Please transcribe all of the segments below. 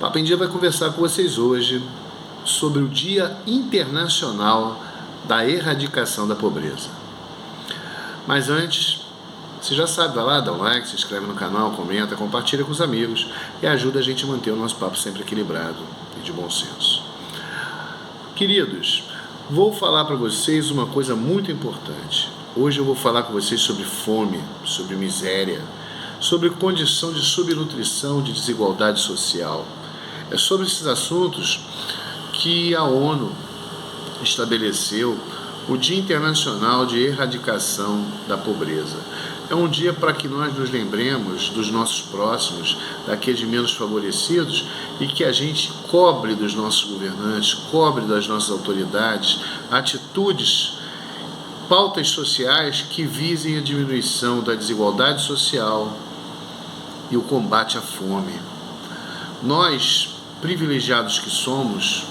Papo em Dia vai conversar com vocês hoje sobre o Dia Internacional da Erradicação da Pobreza. Mas antes, você já sabe, vai lá, dá um like, se inscreve no canal, comenta, compartilha com os amigos e ajuda a gente a manter o nosso papo sempre equilibrado e de bom senso. Queridos, vou falar para vocês uma coisa muito importante. Hoje eu vou falar com vocês sobre fome, sobre miséria, sobre condição de subnutrição, de desigualdade social. É sobre esses assuntos que a ONU estabeleceu o Dia Internacional de Erradicação da Pobreza. É um dia para que nós nos lembremos dos nossos próximos, daqueles menos favorecidos, e que a gente cobre dos nossos governantes, cobre das nossas autoridades, atitudes, pautas sociais que visem a diminuição da desigualdade social e o combate à fome. Nós, privilegiados que somos,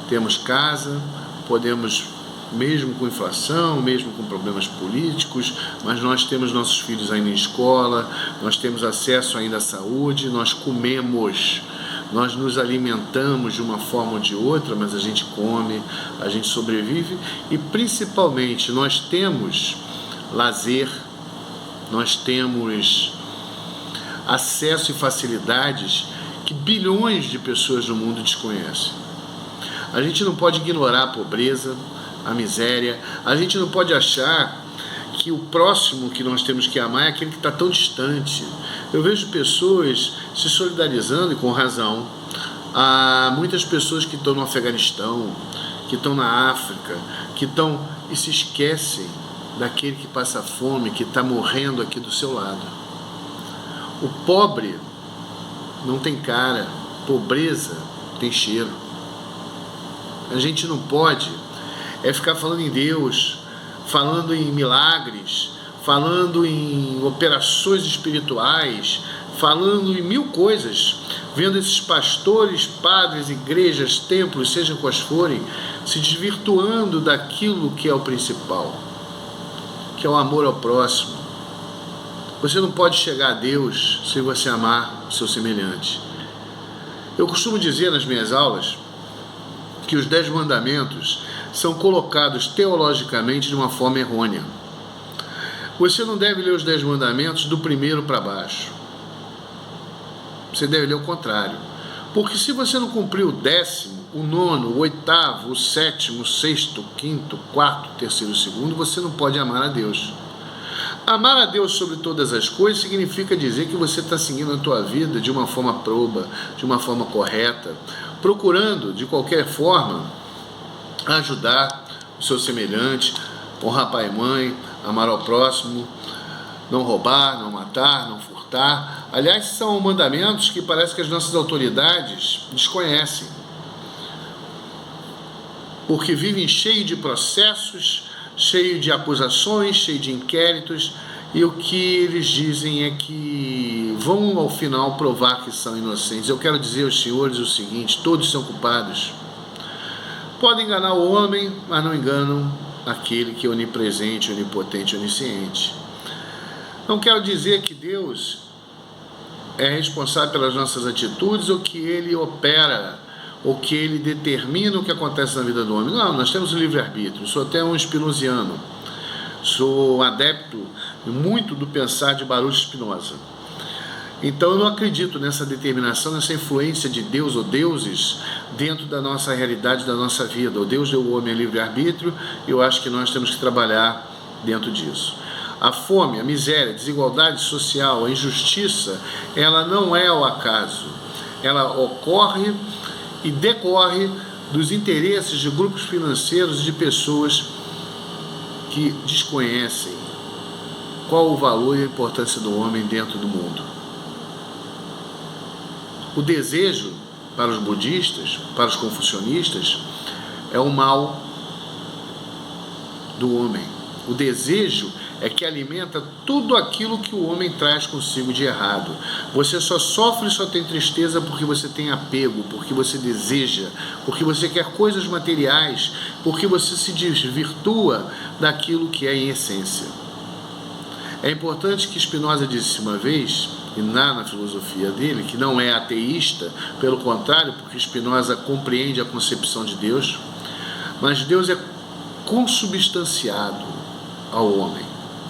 temos casa, podemos, mesmo com inflação, mesmo com problemas políticos, mas nós temos nossos filhos ainda em escola, nós temos acesso ainda à saúde, nós comemos, nós nos alimentamos de uma forma ou de outra, mas a gente come, a gente sobrevive e principalmente nós temos lazer, nós temos acesso e facilidades que bilhões de pessoas no mundo desconhecem. A gente não pode ignorar a pobreza, a miséria, a gente não pode achar que o próximo que nós temos que amar é aquele que está tão distante. Eu vejo pessoas se solidarizando, e com razão, há muitas pessoas que estão no Afeganistão, que estão na África, que estão e se esquecem daquele que passa fome, que está morrendo aqui do seu lado. O pobre não tem cara, pobreza tem cheiro. A gente não pode ficar falando em Deus, falando em milagres, falando em operações espirituais, falando em mil coisas, vendo esses pastores, padres, igrejas, templos, sejam quais forem, se desvirtuando daquilo que é o principal, que é o amor ao próximo. Você não pode chegar a Deus sem você amar o seu semelhante. Eu costumo dizer nas minhas aulas que os 10 mandamentos são colocados teologicamente de uma forma errônea. Você não deve ler os 10 mandamentos do primeiro para baixo. Você deve ler o contrário. Porque se você não cumprir o 10º, o 9º, o 8º, o 7º, o 6º, o 5º, o 4º, o 3º e o 2º, você não pode amar a Deus. Amar a Deus sobre todas as coisas significa dizer que você está seguindo a tua vida de uma forma proba, de uma forma correta, procurando, de qualquer forma, ajudar o seu semelhante, honrar pai e mãe, amar ao próximo, não roubar, não matar, não furtar. Aliás, são mandamentos que parece que as nossas autoridades desconhecem, porque vivem cheio de processos, cheio de acusações, cheio de inquéritos, e o que eles dizem é que vão ao final provar que são inocentes. Eu quero dizer aos senhores o seguinte: todos são culpados. Podem enganar o homem, mas não enganam aquele que é onipresente, onipotente, onisciente. Não quero dizer que Deus é responsável pelas nossas atitudes ou que Ele opera ou que Ele determina o que acontece na vida do homem. Não, nós temos o livre-arbítrio. Sou até um spinoziano. Sou adepto muito do pensar de Baruch Spinoza. Então eu não acredito nessa determinação, nessa influência de Deus ou deuses dentro da nossa realidade, da nossa vida. O Deus deu ao homem livre-arbítrio e eu acho que nós temos que trabalhar dentro disso. A fome, a miséria, a desigualdade social, a injustiça, ela não é ao acaso. Ela ocorre e decorre dos interesses de grupos financeiros e de pessoas que desconhecem qual o valor e a importância do homem dentro do mundo. O desejo, para os budistas, para os confucionistas, é o mal do homem. O desejo é que alimenta tudo aquilo que o homem traz consigo de errado. Você só sofre e só tem tristeza porque você tem apego, porque você deseja, porque você quer coisas materiais, porque você se desvirtua daquilo que é em essência. É importante que Spinoza disse uma vez e na filosofia dele, que não é ateísta, pelo contrário, porque Spinoza compreende a concepção de Deus, mas Deus é consubstanciado ao homem.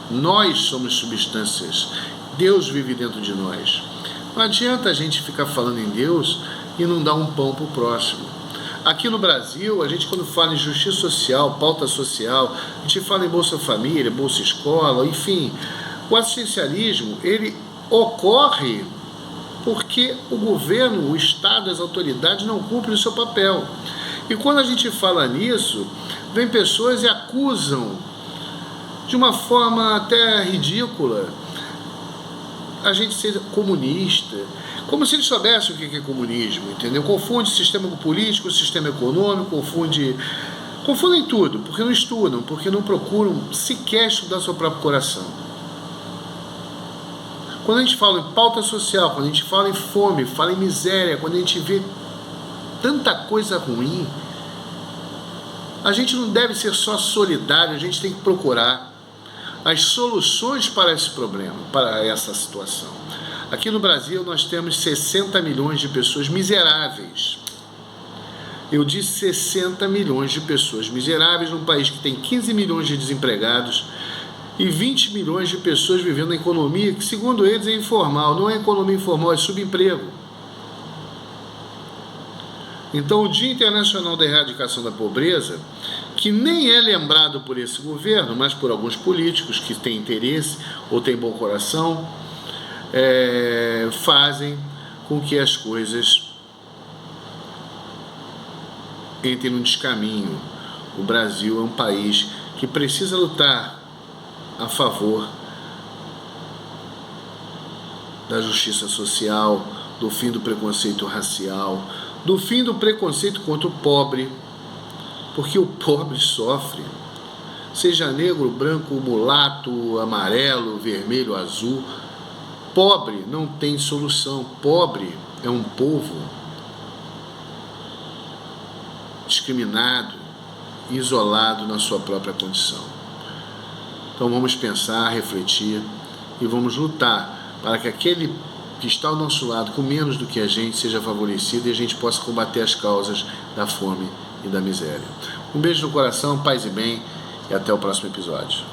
Nós somos substâncias, Deus vive dentro de nós. Não adianta a gente ficar falando em Deus e não dar um pão para o próximo. Aqui no Brasil, a gente quando fala em justiça social, pauta social, a gente fala em Bolsa Família, Bolsa Escola, enfim, o assistencialismo, ele ocorre porque o governo, o Estado, as autoridades não cumprem o seu papel. E quando a gente fala nisso, vem pessoas e acusam de uma forma até ridícula a gente ser comunista, como se eles soubessem o que é comunismo, entendeu? Confunde sistema político, sistema econômico, confundem tudo, porque não estudam, porque não procuram sequer estudar seu próprio coração. Quando a gente fala em pauta social, quando a gente fala em fome, fala em miséria, quando a gente vê tanta coisa ruim, a gente não deve ser só solidário, a gente tem que procurar as soluções para esse problema, para essa situação. Aqui no Brasil nós temos 60 milhões de pessoas miseráveis. Eu disse 60 milhões de pessoas miseráveis num país que tem 15 milhões de desempregados e 20 milhões de pessoas vivendo na economia que, segundo eles, é informal. Não é economia informal, é subemprego. Então, o Dia Internacional da Erradicação da Pobreza, que nem é lembrado por esse governo, mas por alguns políticos que têm interesse ou têm bom coração, fazem com que as coisas entrem no descaminho. O Brasil é um país que precisa lutar a favor da justiça social, do fim do preconceito racial, do fim do preconceito contra o pobre, porque o pobre sofre, seja negro, branco, mulato, amarelo, vermelho, azul. Pobre não tem solução. Pobre é um povo discriminado, isolado na sua própria condição. Então vamos pensar, refletir e vamos lutar para que aquele que está ao nosso lado com menos do que a gente seja favorecido e a gente possa combater as causas da fome e da miséria. Um beijo no coração, paz e bem, e até o próximo episódio.